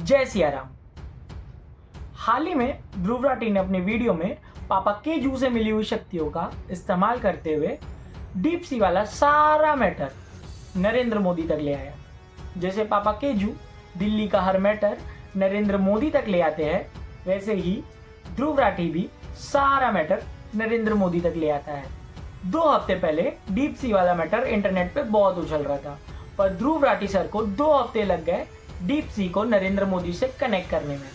जय सिया राम। हाल ही में ध्रुव राठी ने अपने वीडियो में पापा केजू से मिली हुई शक्तियों का इस्तेमाल करते हुए डीप सी वाला सारा मैटर नरेंद्र मोदी तक ले आया। जैसे पापा केजू दिल्ली का हर मैटर नरेंद्र मोदी तक ले आते हैं, वैसे ही ध्रुव राठी भी सारा मैटर नरेंद्र मोदी तक ले आता है। 2 हफ्ते पहले डीप सी वाला मैटर इंटरनेट पे बहुत उछल रहा था, पर ध्रुव राठी सर को 2 हफ्ते लग गए डीप सी को नरेंद्र मोदी से कनेक्ट करने में।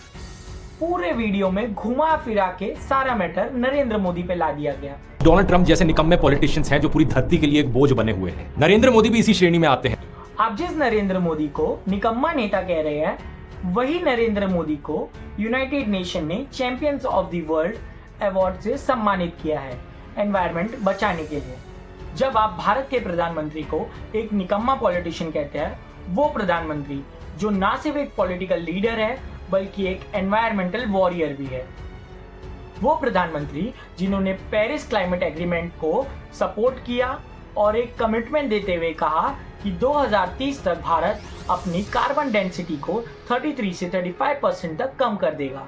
पूरे वीडियो में घुमा फिरा के सारा मैटर नरेंद्र मोदी पे ला दिया गया। डोनाल्ड ट्रंप जैसे निकम्मे पॉलिटिशियंस हैं जो पूरी धरती के लिए एक बोझ बने हुए हैं। नरेंद्र मोदी भी इसी श्रेणी में आते हैं। आप जिस नरेंद्र मोदी को निकम्मा नेता कह रहे हैं, वही नरेंद्र मोदी को यूनाइटेड नेशन ने champions of the world award से सम्मानित किया है एनवायरनमेंट बचाने के लिए। जब आप भारत के प्रधानमंत्री को एक निकम्मा पॉलिटिशियन कहते हैं, वो प्रधानमंत्री जो ना सिर्फ एक पॉलिटिकल लीडर है बल्कि एक एनवायरमेंटल वॉरियर भी है, वो प्रधानमंत्री जिन्होंने पेरिस क्लाइमेट एग्रीमेंट को सपोर्ट किया और एक कमिटमेंट देते हुए कहा कि 2030 तक भारत अपनी कार्बन डेंसिटी को 33 से 35% तक कम कर देगा,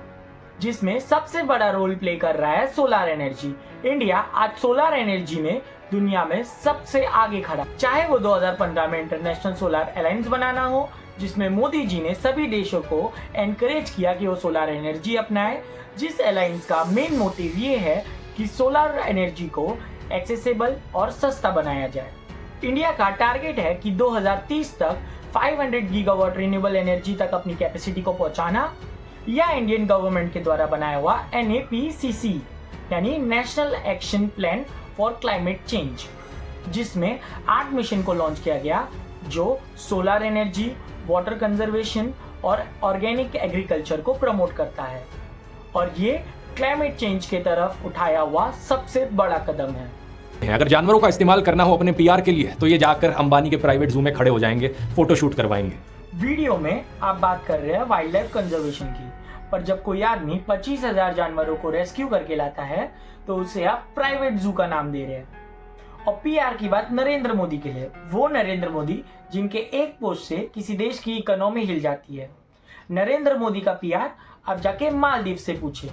जिसमें सबसे बड़ा रोल प्ले कर रहा है सोलर एनर्जी। इंडिया आज सोलर एनर्जी में दुनिया में सबसे आगे खड़ा, चाहे वो 2015 में इंटरनेशनल सोलर अलायंस बनाना हो, जिसमें मोदी जी ने सभी देशों को एनकरेज किया कि वो सोलर एनर्जी अपनाए, जिस अलायंस का मेन मोटिव ये है कि सोलर एनर्जी को एक्सेसिबल और सस्ता बनाया जाए। इंडिया का टारगेट है कि 2030 तक 500 गीगावाट रिन्यूएबल एनर्जी तक अपनी कैपेसिटी को पहुंचाना, या इंडियन गवर्नमेंट के द्वारा बनाया हुआ NAPCC यानी national action plan for climate change, जिसमें 8 मिशन को लॉन्च किया गया जो सोलर एनर्जी, वाटर कंजर्वेशन और ऑर्गेनिक एग्रीकल्चर को प्रमोट करता है, और ये क्लाइमेट चेंज के तरफ उठाया हुआ सबसे बड़ा कदम है। अगर जानवरों का इस्तेमाल करना हो अपने PR के लिए तो ये जाकर अंबानी के प्राइवेट जू में खड़े हो जाएंगे, फोटो शूट करवाएंगे। वीडियो में आप बात कर रहे हैं वाइल्ड लाइफ कंजर्वेशन की, पर जब कोई आदमी 25,000 जानवरों को रेस्क्यू करके लाता है तो उसे आप प्राइवेट जू का नाम दे रहे हैं। और PR की बात नरेंद्र मोदी के लिए, वो नरेंद्र मोदी जिनके एक पोस्ट से किसी देश की इकोनॉमी हिल जाती है। नरेंद्र मोदी का PR आप जाके मालदीव से पूछे।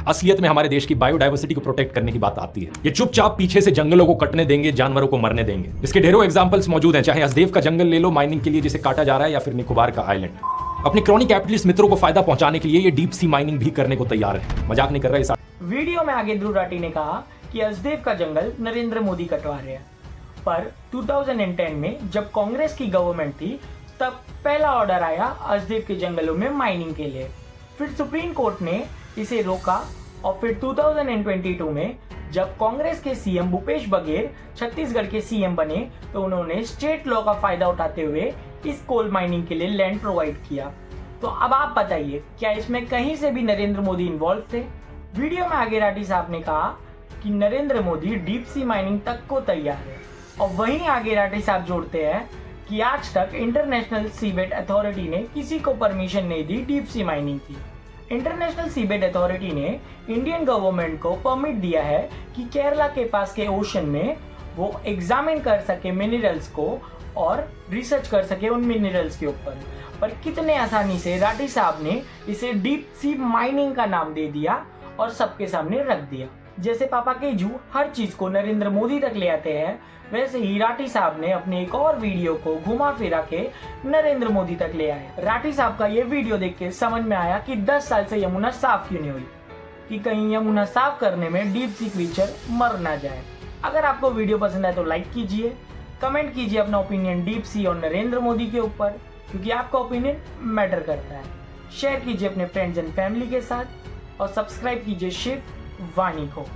असलियत में हमारे देश की बायोडायवर्सिटी को प्रोटेक्ट करने की बात आती है, ये चुपचाप पीछे से जंगलों को कटने देंगे, जानवरों को मरने देंगे। इसके ढेरों एग्जांपल्स मौजूद हैं, चाहे हसदेव का जंगल ले लो माइनिंग के लिए जिसे काटा जा रहा है, या फिर निकोबार का आइलैंड। अपने क्रॉनिक कैपिटलिस्ट मित्रों को फायदा पहुंचाने के लिए ये डीप सी माइनिंग भी करने को तैयार है। मजाक नहीं कर रहे। वीडियो में आगे ध्रुव राठी ने कहा कि हसदेव का जंगल नरेंद्र मोदी कटवा रहे हैं, पर 2010 में जब कांग्रेस की गवर्नमेंट थी तब पहला ऑर्डर आया हसदेव के जंगलों में माइनिंग के लिए। फिर सुप्रीम कोर्ट ने इसे रोका, और फिर 2022 में जब कांग्रेस के CM भूपेश बघेल छत्तीसगढ़ के CM बने तो उन्होंने स्टेट लॉ का फायदा उठाते हुए इस कोल माइनिंग के लिए लैंड प्रोवाइड किया। तो अब आप बताइए, क्या इसमें कहीं से भी नरेंद्र मोदी इन्वॉल्व थे? वीडियो में आगे राठी साहब ने कहा कि Narendra Modi deep sea mining तक को तैयार है, और वहीं आगे राठी साहब जोड़ते हैं कि आज तक इंटरनेशनल सीबेड अथॉरिटी ने किसी को परमिशन नहीं दी डीप सी माइनिंग की। इंटरनेशनल सीबेड अथॉरिटी ने इंडियन गवर्नमेंट को परमिट दिया है कि केरला के पास के ओशन में वो एग्जामिन कर सके मिनरल्स को और रिसर्च कर सके उन मिनरल्स के ऊपर, पर कितने आसानी से राठी साहब ने इसे डीप सी माइनिंग का नाम दे दिया और सबके सामने रख दिया। जैसे पापा केजू हर चीज को नरेंद्र मोदी तक ले आते हैं, वैसे ही राठी साहब ने अपने एक और वीडियो को घुमा फिरा के नरेंद्र मोदी तक ले आए। राठी साहब का ये वीडियो देख के समझ में आया कि 10 साल से यमुना साफ क्यों नहीं हुई, कि कहीं यमुना साफ करने में डीप सी क्रीचर मर ना जाए। अगर आपको वीडियो पसंद आए तो लाइक कीजिए, कमेंट कीजिए अपना ओपिनियन डीप सी और नरेंद्र मोदी के ऊपर, क्योंकि आपका ओपिनियन मैटर करता है। शेयर कीजिए अपने फ्रेंड्स एंड फैमिली के साथ और सब्सक्राइब कीजिए शिव वाणी को।